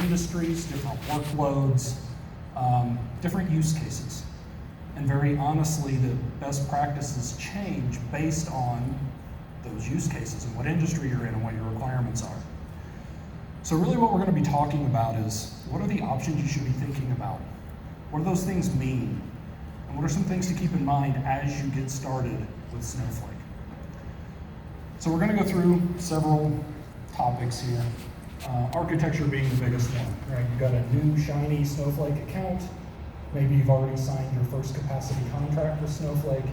industries, different workloads, different use cases. And very honestly, the best practices change based on those use cases and what industry you're in and what your requirements are. So really what we're going to be talking about is, what are the options you should be thinking about? What do those things mean? And what are some things to keep in mind as you get started with Snowflake? So we're going to go through several topics here. Architecture being the biggest one, right? You've got a new shiny Snowflake account. Maybe you've already signed your first capacity contract with Snowflake,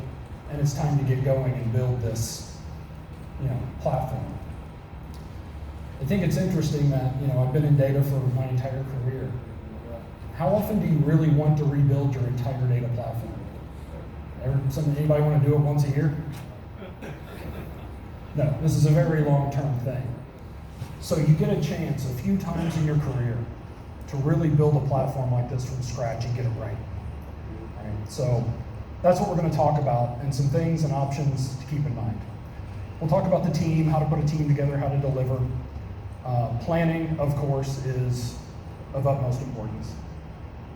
and it's time to get going and build this, platform. I think it's interesting that, I've been in data for my entire career. How often do you really want to rebuild your entire data platform? Anybody want to do it once a year? No, this is a very long-term thing. So you get a chance a few times in your career to really build a platform like this from scratch and get it right. So that's what we're going to talk about, and some things and options to keep in mind. We'll talk about the team, how to put a team together, how to deliver. Planning, of course, is of utmost importance.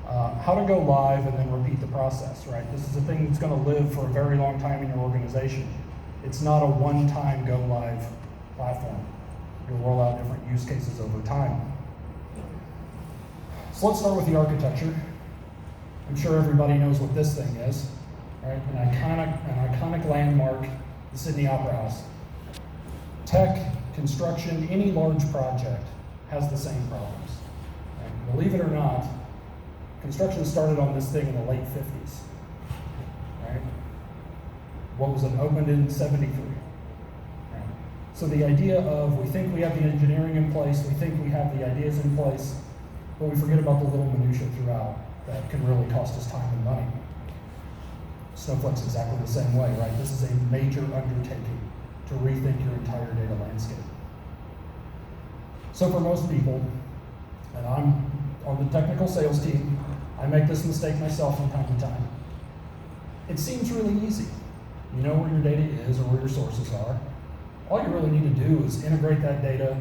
How to go live and then repeat the process, right? This is a thing that's going to live for a very long time in your organization. It's not a one-time go live platform. You'll roll out different use cases over time. So let's start with the architecture. I'm sure everybody knows what this thing is, right? An iconic landmark, the Sydney Opera House. Tech, construction, any large project has the same problems. Right? Believe it or not, construction started on this thing in the late 50s. Right? What was it, opened in 73. Right? So the idea of, we think we have the engineering in place, we think we have the ideas in place, but we forget about the little minutiae throughout that can really cost us time and money. Snowflake's exactly the same way, right? This is a major undertaking to rethink your entire data landscape. So for most people, and I'm on the technical sales team, I make this mistake myself from time to time. It seems really easy. You know where your data is or where your sources are. All you really need to do is integrate that data,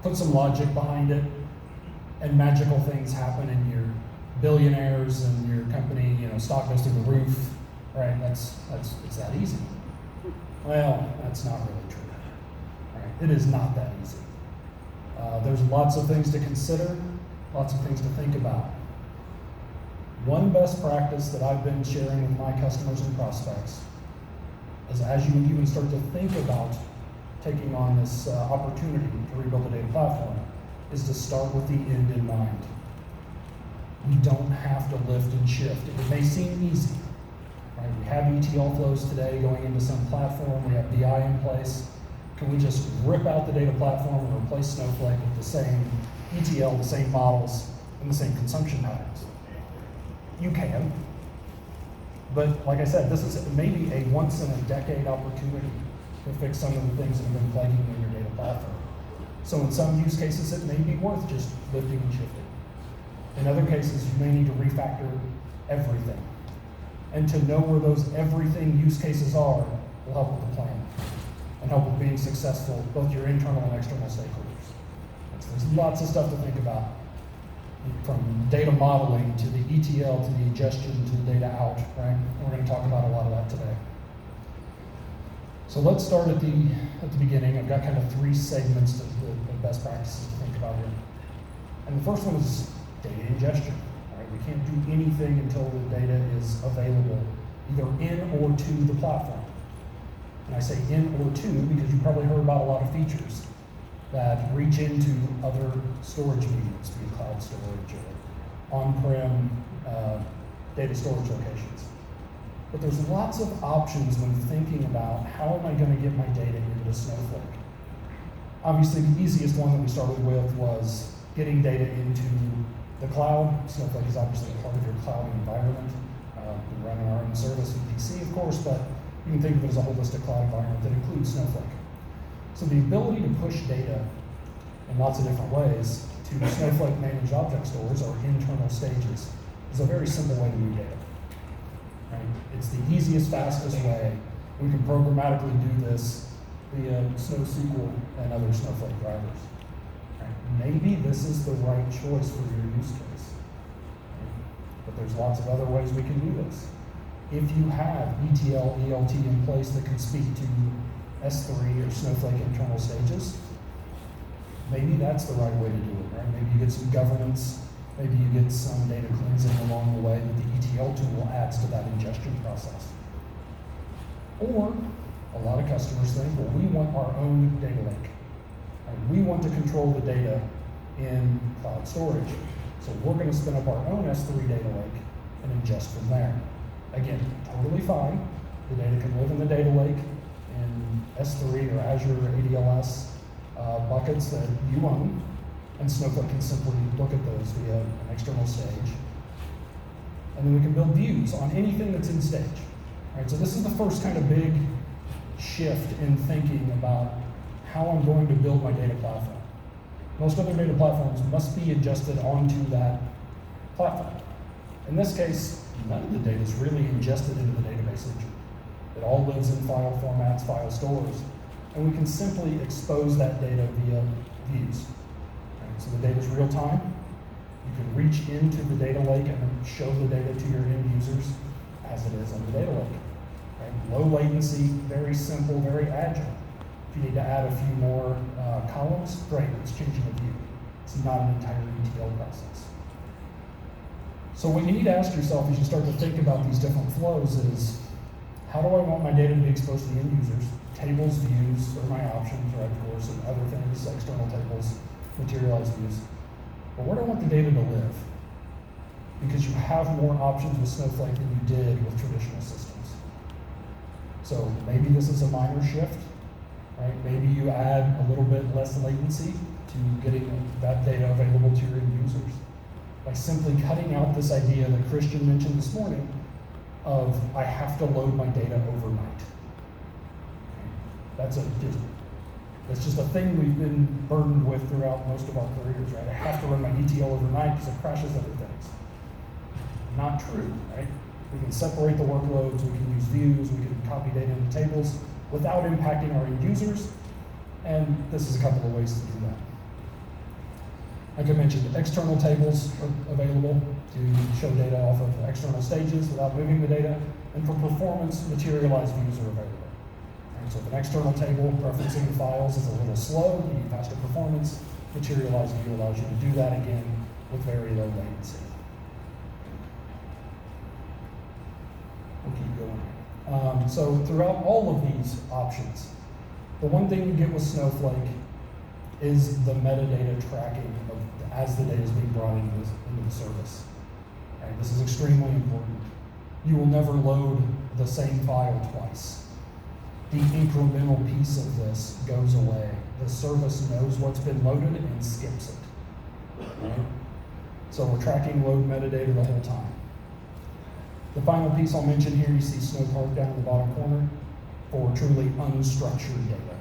put some logic behind it, and magical things happen, and your billionaires and your company, stock goes through the roof, right? It's that easy. Well, that's not really true, right? It is not that easy. There's lots of things to consider, lots of things to think about. One best practice that I've been sharing with my customers and prospects is, as you even start to think about taking on this opportunity to rebuild a data platform, is to start with the end in mind. We don't have to lift and shift. It may seem easy. Right? We have ETL flows today going into some platform. We have BI in place. Can we just rip out the data platform and replace Snowflake with the same ETL, the same models, and the same consumption patterns? You can. But like I said, this is maybe a once-in-a-decade opportunity to fix some of the things that have been plaguing in your data platform. So in some use cases, it may be worth just lifting and shifting. In other cases, you may need to refactor everything. And to know where those everything use cases are will help with the plan and help with being successful, both your internal and external stakeholders. There's lots of stuff to think about, from data modeling to the ETL to the ingestion to the data out, right? And we're going to talk about a lot of that today. So let's start at the beginning. I've got kind of three segments of the best practices to think about here. And the first one is data ingestion. Right? We can't do anything until the data is available, either in or to the platform. And I say in or to because you probably heard about a lot of features that reach into other storage mediums, be it cloud storage or on-prem data storage locations. But there's lots of options when thinking about how am I going to get my data into Snowflake. Obviously, the easiest one that we started with was getting data into the cloud. Snowflake is obviously part of your cloud environment. We run our own service with DC, of course, but you can think of it as a holistic cloud environment that includes Snowflake. So the ability to push data in lots of different ways to Snowflake managed object stores or internal stages is a very simple way to move data. Right? It's the easiest, fastest way. We can programmatically do this via SnowSQL and other Snowflake drivers. Right? maybe this is the right choice for your use case. But there's lots of other ways we can do this. If you have ETL, ELT in place that can speak to S3 or Snowflake internal stages, maybe that's the right way to do it, right? Maybe you get some governance, maybe you get some data cleansing along the way that the ETL tool adds to that ingestion process. Or, a lot of customers think, well, we want our own data lake. Right? We want to control the data in cloud storage. So we're going to spin up our own S3 data lake and ingest from there. Again, totally fine. The data can live in the data lake in S3 or Azure or ADLS buckets that you own, and Snowflake can simply look at those via an external stage. And then we can build views on anything that's in stage. All right, so this is the first kind of big shift in thinking about how I'm going to build my data platform. Most other data platforms must be ingested onto that platform. In this case, none of the data is really ingested into the database engine. It all lives in file formats, file stores, and we can simply expose that data via views. Right, so the data is real time. You can reach into the data lake and show the data to your end users as it is on the data lake. Right? Low latency, very simple, very agile. If you need to add a few more columns, great, it's changing a view. It's not an entire ETL process. So what you need to ask yourself as you start to think about these different flows is, how do I want my data to be exposed to the end users? Tables, views are my options, right, of course, and other things, external tables, materialized views. But where do I want the data to live? Because you have more options with Snowflake than you did with traditional systems. So maybe this is a minor shift, right? Maybe you add a little bit less latency to getting that data available to your end users by simply cutting out this idea that Christian mentioned this morning of I have to load my data overnight. That's just a thing we've been burdened with throughout most of our careers, right? I have to run my ETL overnight because it crashes other things. Not true, right? We can separate the workloads, we can use views, we can copy data into tables without impacting our end users, and this is a couple of ways to do that. Like I mentioned, external tables are available to show data off of external stages without moving the data, and for performance, materialized views are available. And so if an external table referencing the files is a little slow, you need faster performance, materialized view allows you to do that again with very low latency. We'll keep going. So throughout all of these options, the one thing you get with Snowflake is the metadata tracking as the data is being brought into the service. Right, this is extremely important. You will never load the same file twice. The incremental piece of this goes away. The service knows what's been loaded and skips it. Right? So we're tracking load metadata the whole time. The final piece I'll mention here, you see Snowflake down in the bottom corner for truly unstructured data.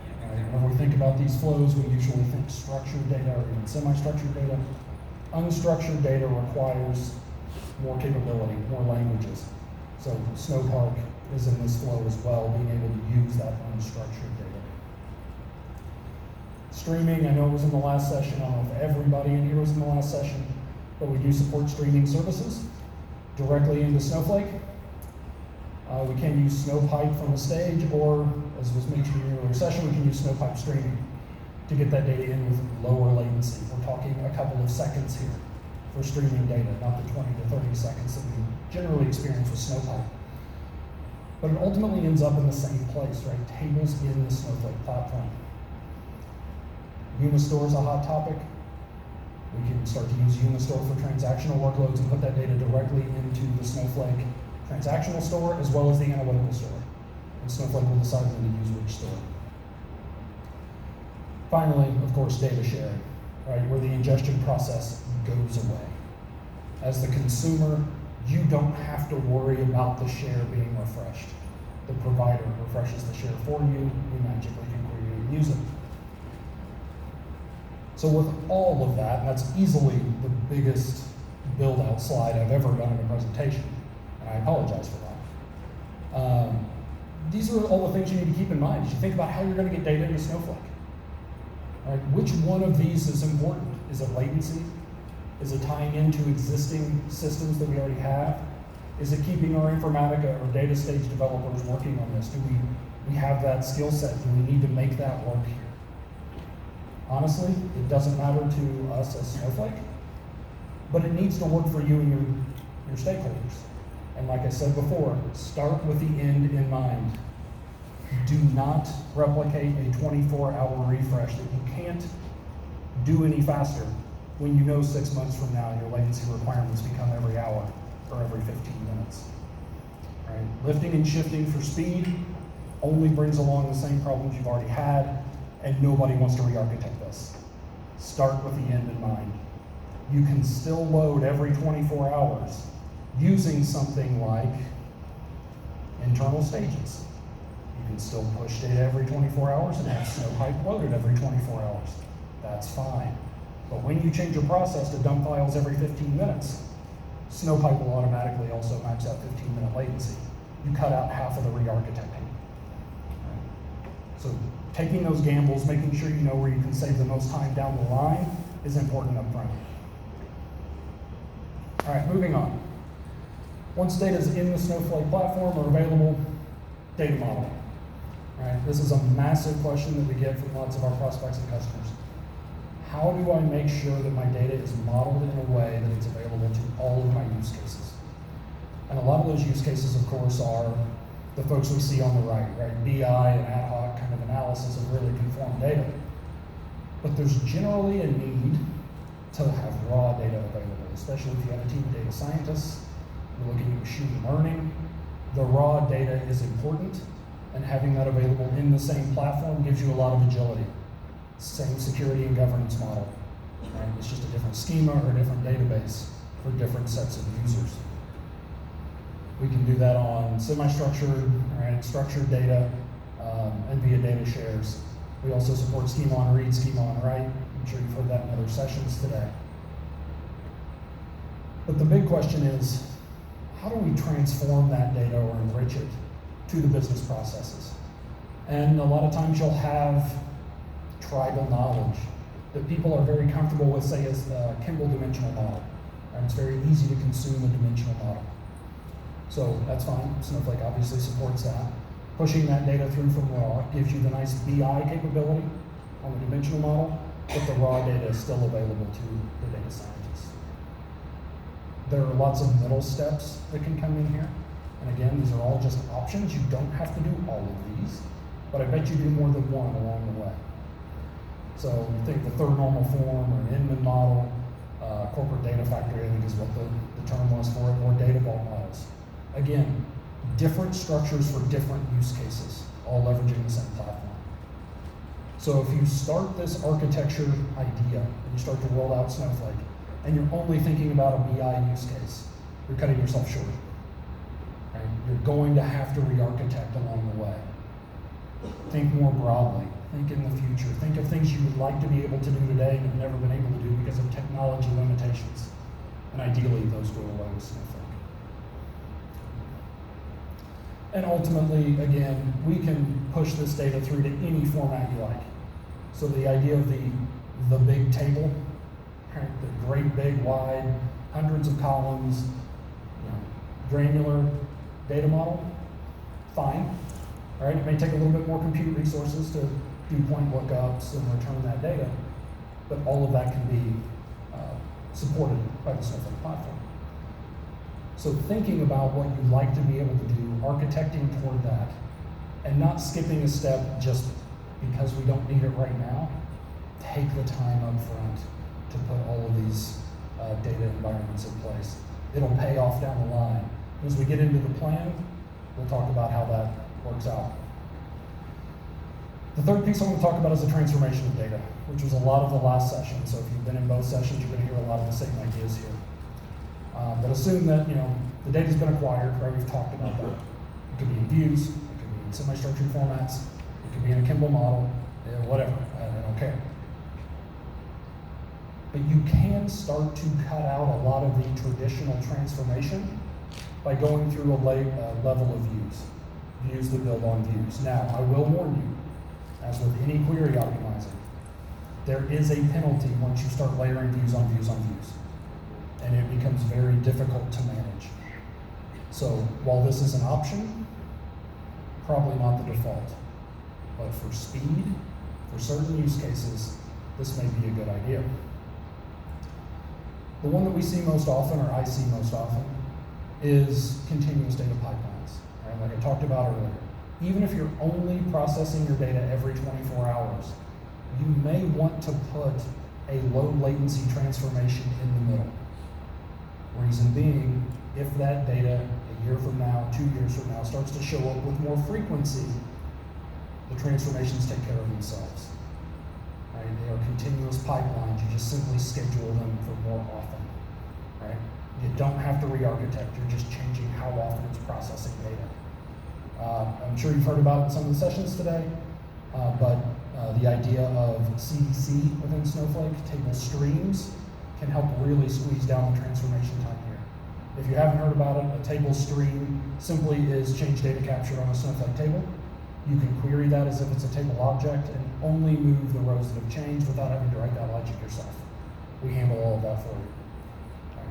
When we think about these flows, we usually think structured data or even semi-structured data. Unstructured data requires more capability, more languages. So Snowpark is in this flow as well, being able to use that unstructured data. Streaming, I know it was in the last session. I don't know if everybody in here was in the last session, but we do support streaming services directly into Snowflake. We can use Snowpipe from the stage, or as was mentioned in the earlier session, we can use Snowpipe streaming to get that data in with lower latency. We're talking a couple of seconds here for streaming data, not the 20 to 30 seconds that we generally experience with Snowpipe. But it ultimately ends up in the same place, right? Tables in the Snowflake platform. Unistore is a hot topic. We can start to use Unistore for transactional workloads and put that data directly into the Snowflake transactional store as well as the analytical store. And Snowflake will decide when to use which store. Finally, of course, data sharing, right, where the ingestion process goes away. As the consumer, you don't have to worry about the share being refreshed. The provider refreshes the share for you, you magically can query and use it. So with all of that, and that's easily the biggest build-out slide I've ever done in a presentation, and I apologize for that. These are all the things you need to keep in mind as you think about how you're going to get data into Snowflake. Right? Which one of these is important? Is it latency? Is it tying into existing systems that we already have? Is it keeping our informatica or data stage developers working on this? Do we have that skill set? Do we need to make that work here? Honestly, it doesn't matter to us as Snowflake, but it needs to work for you and your stakeholders. And like I said before, start with the end in mind. Do not replicate a 24-hour refresh that you can't do any faster when you know 6 months from now your latency requirements become every hour or every 15 minutes. All right? Lifting and shifting for speed only brings along the same problems you've already had, and nobody wants to re-architect this. Start with the end in mind. You can still load every 24 hours using something like internal stages. You can still push data every 24 hours and have Snowpipe loaded every 24 hours. That's fine. But when you change your process to dump files every 15 minutes, Snowpipe will automatically also max out 15-minute latency. You cut out half of the re-architecting. So taking those gambles, making sure you know where you can save the most time down the line is important up front. All right, moving on. Once data is in the Snowflake platform or available, data modeling. All right, this is a massive question that we get from lots of our prospects and customers. How do I make sure that my data is modeled in a way that it's available to all of my use cases? And a lot of those use cases, of course, are the folks we see on the right? BI and ad hoc kind of analysis of really conformed data. But there's generally a need to have raw data available, especially if you have a team of data scientists, you're looking at machine learning. The raw data is important, and having that available in the same platform gives you a lot of agility. Same security and governance model. Right? It's just a different schema or a different database for different sets of users. We can do that on semi-structured, right, structured data, and via data shares. We also support schema on read, schema on write. I'm sure you've heard that in other sessions today. But the big question is, how do we transform that data or enrich it to the business processes? And a lot of times you'll have tribal knowledge that people are very comfortable with, say, as the Kimball dimensional model. And it's very easy to consume a dimensional model. So that's fine. Snowflake obviously supports that. Pushing that data through from raw gives you the nice BI capability on the dimensional model, but the raw data is still available to the data scientists. There are lots of middle steps that can come in here. And again, these are all just options. You don't have to do all of these, but I bet you do more than one along the way. So you think the third normal form or Inman model, corporate data factory, I think is what the term was for it, or data vault models. Again, different structures for different use cases, all leveraging the same platform. So if you start this architecture idea and you start to roll out Snowflake, and you're only thinking about a BI use case, you're cutting yourself short. Right? You're going to have to re-architect along the way. Think more broadly. Think in the future. Think of things you would like to be able to do today and have never been able to do because of technology limitations. And ideally, those go away with Snowflake. And ultimately, again, we can push this data through to any format you like. So the idea of the big table, right, the great big wide, hundreds of columns, granular data model, fine. All right, it may take a little bit more compute resources to do point lookups and return that data, but all of that can be supported by the Snowflake platform. So thinking about what you'd like to be able to do, architecting toward that, and not skipping a step just because we don't need it right now. Take the time up front to put all of these data environments in place. It'll pay off down the line. As we get into the plan, we'll talk about how that works out. The third piece I want to talk about is the transformation of data, which was a lot of the last session. So if you've been in both sessions, you're going to hear a lot of the same ideas here. But assume that the data's been acquired, right? We've talked about that. It could be in views, it could be in semi-structured formats, it could be in a Kimball model, whatever. I don't care. But you can start to cut out a lot of the traditional transformation by going through a level of views that build on views. Now, I will warn you, as with any query optimizing, there is a penalty once you start layering views on views on views. And it becomes very difficult to manage. So while this is an option, probably not the default. But for speed, for certain use cases, this may be a good idea. The one that we see most often, or I see most often, is continuous data pipelines. Right? Like I talked about earlier. Even if you're only processing your data every 24 hours, you may want to put a low latency transformation in the middle. Reason being, if that data a year from now, 2 years from now, starts to show up with more frequency, the transformations take care of themselves. Right? They are continuous pipelines. You just simply schedule them for more often. Right? You don't have to re-architect. You're just changing how often it's processing data. I'm sure you've heard about it in some of the sessions today, but the idea of CDC within Snowflake, table streams, can help really squeeze down the transformation time here. If you haven't heard about it, a table stream simply is change data captured on a Snowflake table. You can query that as if it's a table object and only move the rows that have changed without having to write that logic yourself. We handle all of that for you. Right.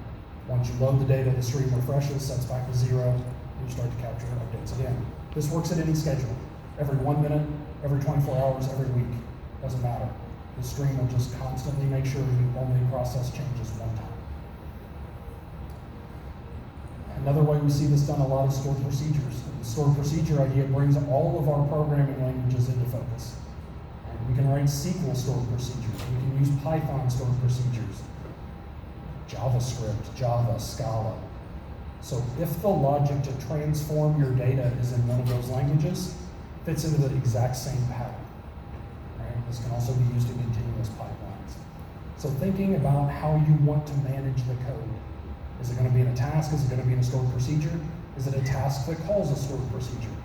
Once you load the data, the stream refreshes, sets back to 0, and you start to capture updates again. This works at any schedule. Every 1 minute, every 24 hours, every week. Doesn't matter. The stream will just constantly make sure you only process changes one time. Another way we see this done a lot is stored procedures. The stored procedure idea brings all of our programming languages into focus. We can write SQL stored procedures. We can use Python stored procedures. JavaScript, Java, Scala. So if the logic to transform your data is in one of those languages, it fits into the exact same pattern. Right? This can also be used in continuous pipelines. So thinking about how you want to manage the code. Is it going to be in a task? Is it going to be in a stored procedure? Is it a task that calls a stored procedure?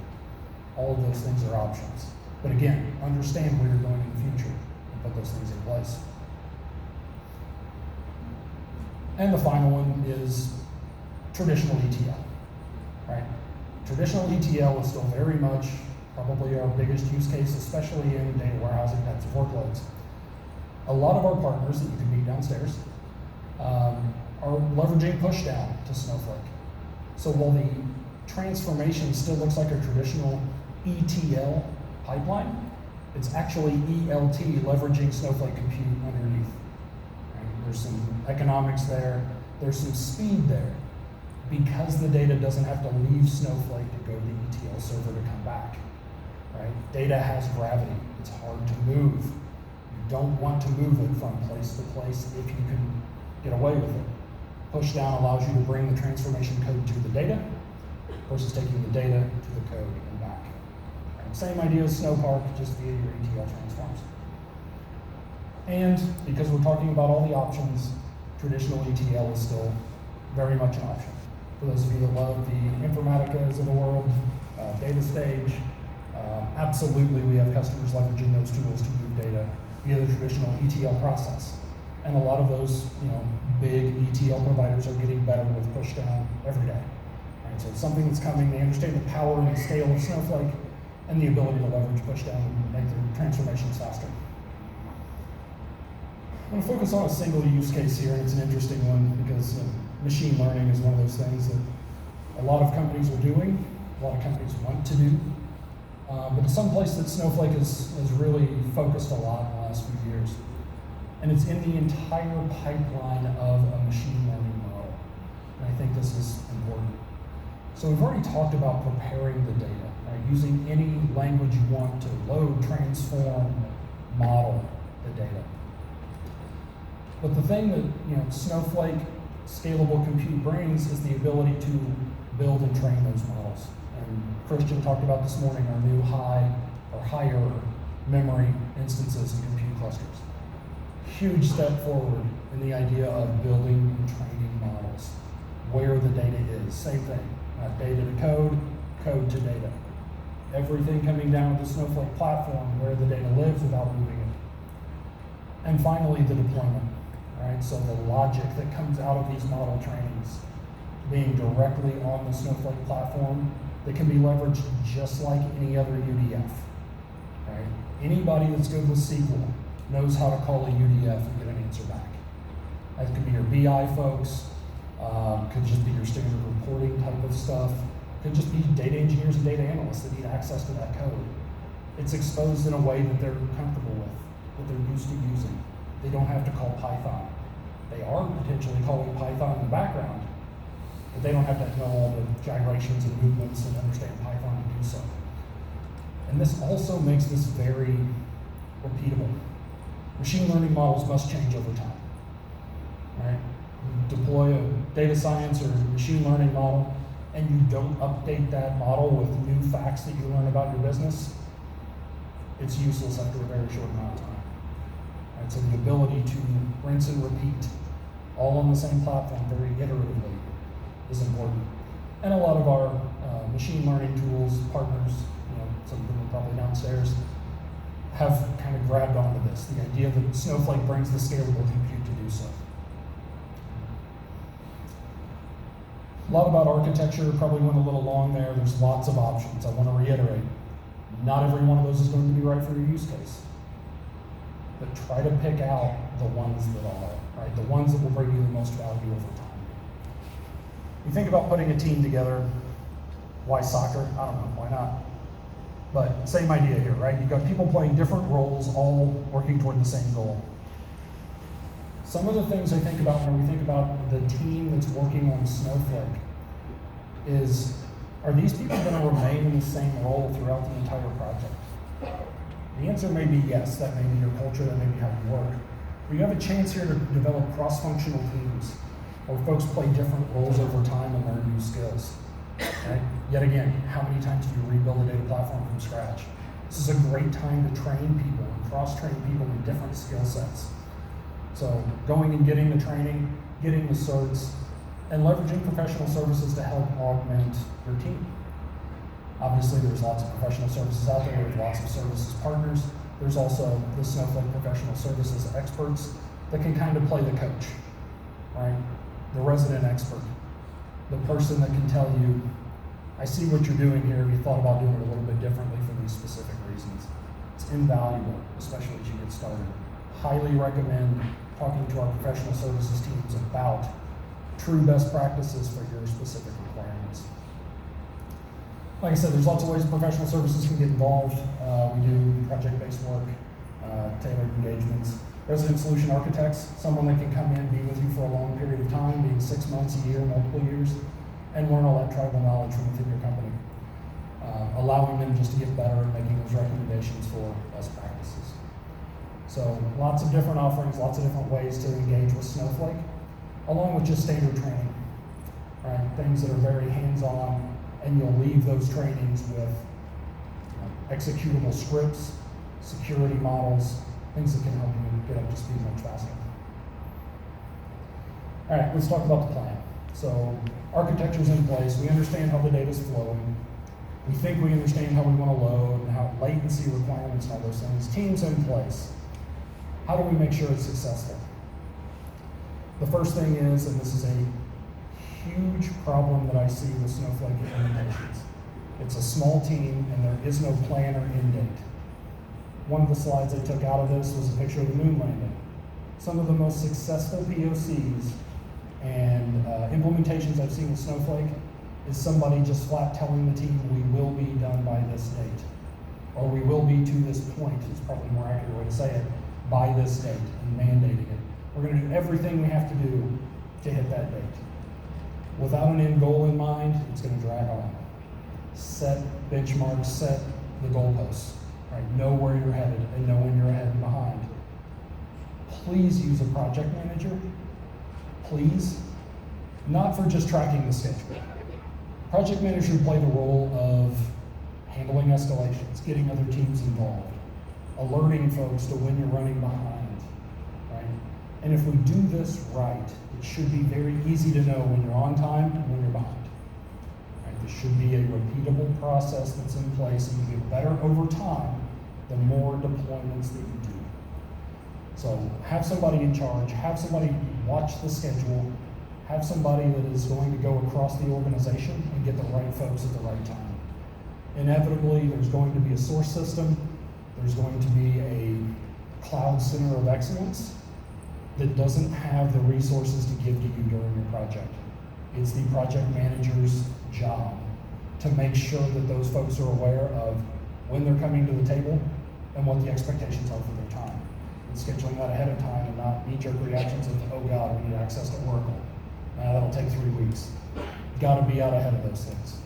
All of those things are options. But again, understand where you're going in the future and put those things in place. And the final one is traditional ETL, right? Traditional ETL is still very much probably our biggest use case, especially in data warehousing types of workloads. A lot of our partners that you can meet downstairs are leveraging pushdown to Snowflake. So while the transformation still looks like a traditional ETL pipeline, it's actually ELT, leveraging Snowflake compute underneath. Right? There's some economics there, there's some speed there, because the data doesn't have to leave Snowflake to go to the ETL server to come back. Right? Data has gravity, it's hard to move. You don't want to move it from place to place if you can get away with it. Pushdown allows you to bring the transformation code to the data versus taking the data to the code and back. Right? Same idea as Snowpark, just via your ETL transforms. And because we're talking about all the options, traditional ETL is still very much an option. For those of you that love the Informaticas of the world, data stage, absolutely we have customers leveraging those tools to move data via the traditional ETL process. And a lot of those, big ETL providers are getting better with pushdown every day. Right? So it's something that's coming. They understand the power and the scale of Snowflake and the ability to leverage pushdown and make their transformations faster. I'm going to focus on a single use case here, and it's an interesting one because machine learning is one of those things that a lot of companies are doing, a lot of companies want to do, but it's someplace that Snowflake has really focused a lot in the last few years. And it's in the entire pipeline of a machine learning model. And I think this is important. So we've already talked about preparing the data, right? Using any language you want to load, transform, model the data. But the thing that Snowflake scalable compute brings is the ability to build and train those models. And Christian talked about this morning our new high or higher memory instances and compute clusters. Huge step forward in the idea of building and training models. Where the data is, same thing. Not data to code, code to data. Everything coming down the Snowflake platform where the data lives without moving it. And finally, the deployment. Right? So the logic that comes out of these model trainings being directly on the Snowflake platform that can be leveraged just like any other UDF. Right? Anybody that's good with SQL knows how to call a UDF and get an answer back. That could be your BI folks, could just be your standard reporting type of stuff, could just be data engineers and data analysts that need access to that code. It's exposed in a way that they're comfortable with, that they're used to using. They don't have to call Python. They are potentially calling Python in the background, but they don't have to know all the gyrations and movements and understand Python to do so. And this also makes this very repeatable. Machine learning models must change over time. Right? You deploy a data science or machine learning model, and you don't update that model with new facts that you learn about your business, it's useless after a very short amount of time. Right? So the ability to rinse and repeat, all on the same platform very iteratively, is important. And a lot of our machine learning tools, partners, some of them are probably downstairs, have kind of grabbed onto this, the idea that Snowflake brings the scalable compute to do so. A lot about architecture, probably went a little long there. There's lots of options. I want to reiterate, not every one of those is going to be right for your use case. But try to pick out the ones that are, right? The ones that will bring you the most value over time. You think about putting a team together. Why soccer? I don't know, why not? But same idea here, right? You've got people playing different roles, all working toward the same goal. Some of the things I think about when we think about the team that's working on Snowflake is, are these people going to remain in the same role throughout the entire project? The answer may be yes. That may be your culture, that may be how you work. But you have a chance here to develop cross-functional teams, where folks play different roles over time and learn new skills. Right? Yet again, how many times do you rebuild a data platform from scratch? This is a great time to train people and cross-train people in different skill sets. So going and getting the training, getting the certs, and leveraging professional services to help augment your team. Obviously, there's lots of professional services out there. There's lots of services partners. There's also the Snowflake professional services experts that can kind of play the coach, right? The resident expert, the person that can tell you, I see what you're doing here. You thought about doing it a little bit differently for these specific reasons. It's invaluable, especially as you get started. Highly recommend talking to our professional services teams about true best practices for your specific requirements. Like I said, there's lots of ways professional services can get involved. We do project-based work, tailored engagements. Resident solution architects, someone that can come in, be with you for a long period of time, being 6 months, a year, multiple years, and learn all that tribal knowledge from within your company. Allowing them just to get better and making those recommendations for best practices. So lots of different offerings, lots of different ways to engage with Snowflake, along with just standard training, right? Things that are very hands-on, and you'll leave those trainings with executable scripts, security models, things that can help you get up to speed much faster. All right, let's talk about the plan. So architecture's in place. We understand how the data's flowing. We think we understand how we want to load and how latency requirements and all those things. Team's in place. How do we make sure it's successful? The first thing is, and this is a huge problem that I see with Snowflake implementations, it's a small team and there is no plan or end date. One of the slides I took out of this was a picture of the moon landing. Some of the most successful POCs and implementations I've seen with Snowflake is somebody just flat telling the team, we will be done by this date. Or we will be to this point, is probably a more accurate way to say it, by this date, and mandating it. We're going to do everything we have to do to hit that date. Without an end goal in mind, it's going to drag on. Set benchmarks, set the goalposts. Right? Know where you're headed and know when you're ahead and behind. Please use a project manager. Please. Not for just tracking the schedule. Project managers play the role of handling escalations, getting other teams involved, alerting folks to when you're running behind, right? And if we do this right, it should be very easy to know when you're on time and when you're behind. Right? There should be a repeatable process that's in place, and you get better over time the more deployments that you do. So have somebody in charge, have somebody watch the schedule, have somebody that is going to go across the organization and get the right folks at the right time. Inevitably, there's going to be a source system, there's going to be a cloud center of excellence that doesn't have the resources to give to you during your project. It's the project manager's job to make sure that those folks are aware of when they're coming to the table and what the expectations are for their time. And scheduling that ahead of time and not knee-jerk reactions of, oh God, we need access to Oracle. That'll take 3 weeks. Got to be out ahead of those things.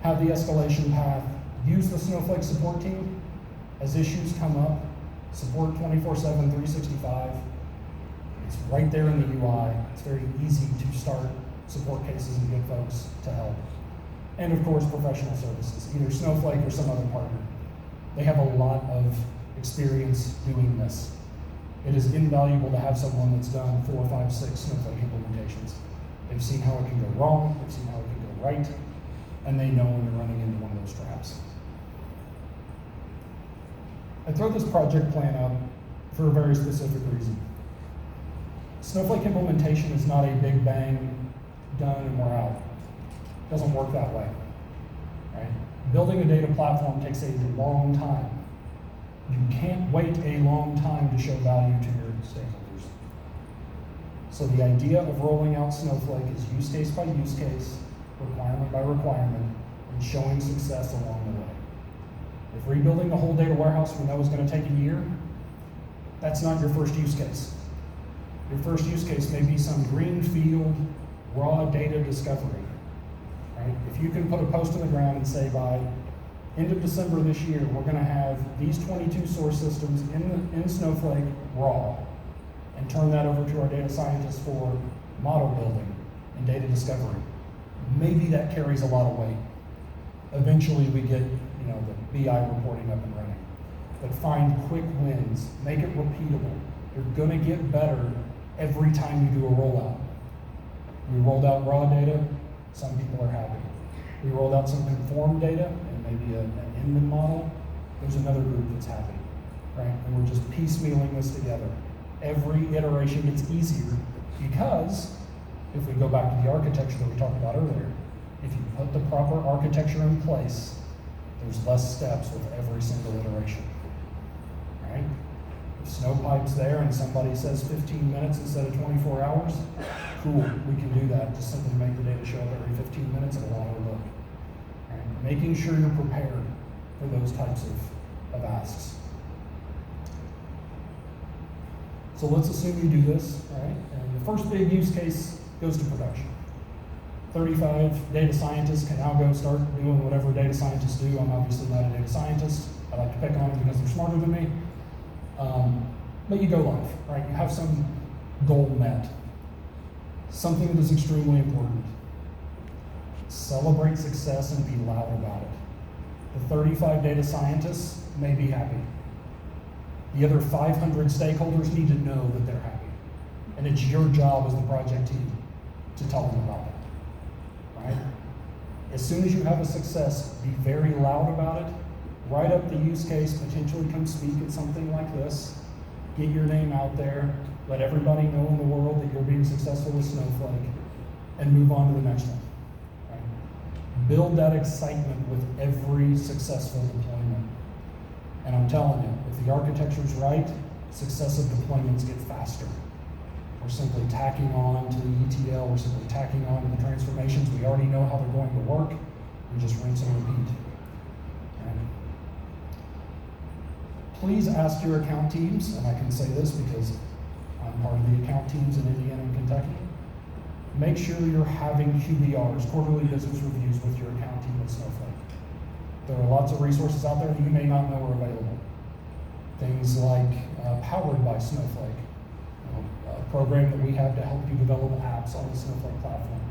Have the escalation path. Use the Snowflake support team as issues come up. Support 24/7, 365. It's right there in the UI. It's very easy to start support cases and get folks to help. And of course, professional services, either Snowflake or some other partner. They have a lot of experience doing this. It is invaluable to have someone that's done 4, 5, 6 Snowflake implementations. They've seen how it can go wrong, they've seen how it can go right, and they know when you're running into one of those traps. I throw this project plan up for a very specific reason. Snowflake implementation is not a big bang, done and we're out. It doesn't work that way, right? Building a data platform takes a long time. You can't wait a long time to show value to your stakeholders. So the idea of rolling out Snowflake is use case by use case, requirement by requirement, and showing success along the way. If rebuilding the whole data warehouse we know is going to take a year, that's not your first use case. Your first use case may be some greenfield, raw data discovery. Right? If you can put a post in the ground and say by end of December this year, we're going to have these 22 source systems in Snowflake raw, and turn that over to our data scientists for model building and data discovery, maybe that carries a lot of weight. Eventually we get the BI reporting up and running. But find quick wins, make it repeatable. You're going to get better every time you do a rollout. We rolled out raw data, some people are happy. We rolled out some conformed data and maybe an Inman model, there's another group that's happy, right? And we're just piecemealing this together. Every iteration gets easier because if we go back to the architecture that we talked about earlier, if you put the proper architecture in place, there's less steps with every single iteration, right? If Snowpipe's there and somebody says 15 minutes instead of 24 hours, cool, we can do that. Just simply make the data show up every 15 minutes and it'll auto-look. Right? Making sure you're prepared for those types of asks. So let's assume you do this, right? And the first big use case goes to production. 35 data scientists can now go start doing whatever data scientists do. I'm obviously not a data scientist. I like to pick on them because they're smarter than me. But you go live, right? You have some goal met. Something that is extremely important. Celebrate success and be loud about it. The 35 data scientists may be happy. The other 500 stakeholders need to know that they're happy. And it's your job as the project team to tell them about it. Right? As soon as you have a success, be very loud about it. Write up the use case, potentially come speak at something like this. Get your name out there. Let everybody know in the world that you're being successful with Snowflake, and move on to the next one. Right? Build that excitement with every successful deployment. And I'm telling you, if the architecture's right, successive deployments get faster. We're simply tacking on to the ETL, we're simply tacking on to the transformations. We already know how they're going to work. We just rinse and repeat. Okay? Please ask your account teams, and I can say this because I'm part of the account teams in Indiana and Kentucky. Make sure you're having QBRs, quarterly business reviews, with your account team at Snowflake. There are lots of resources out there that you may not know are available. Things like Powered by Snowflake, a program that we have to help you develop apps on the Snowflake platform.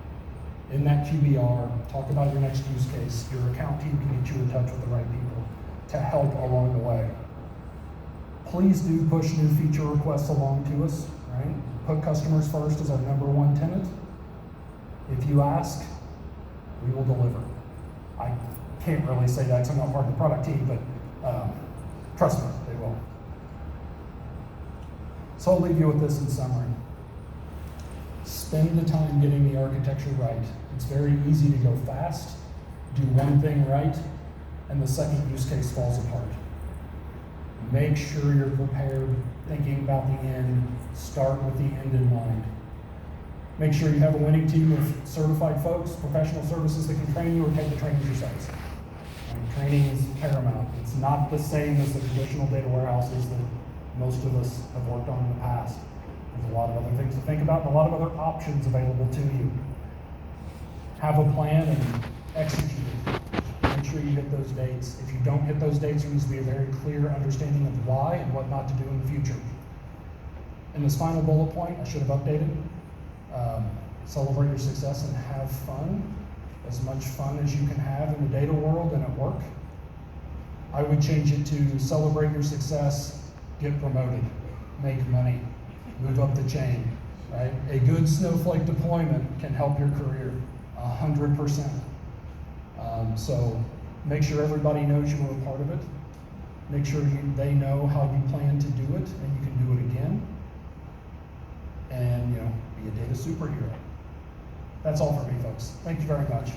In that QBR, talk about your next use case. Your account team can get you in touch with the right people to help along the way. Please do push new feature requests along to us, right? Put customers first as our #1 tenet. If you ask, we will deliver. I can't really say that because I'm not part of the product team, but trust me, they will. So I'll leave you with this in summary. Spend the time getting the architecture right. It's very easy to go fast, do one thing right, and the second use case falls apart. Make sure you're prepared, thinking about the end. Start with the end in mind. Make sure you have a winning team of certified folks, professional services that can train you, or take the trainings yourselves. Training is paramount. It's not the same as the traditional data warehouses that most of us have worked on in the past. There's a lot of other things to think about and a lot of other options available to you. Have a plan and execute it. Make sure you hit those dates. If you don't hit those dates, there needs to be a very clear understanding of why and what not to do in the future. And this final bullet point, I should have updated. Celebrate your success and have fun. As much fun as you can have in the data world and at work. I would change it to celebrate your success, get promoted, make money, move up the chain, right? A good Snowflake deployment can help your career, 100%. So make sure everybody knows you were a part of it. Make sure they know how you plan to do it and you can do it again. And, be a data superhero. That's all for me, folks. Thank you very much.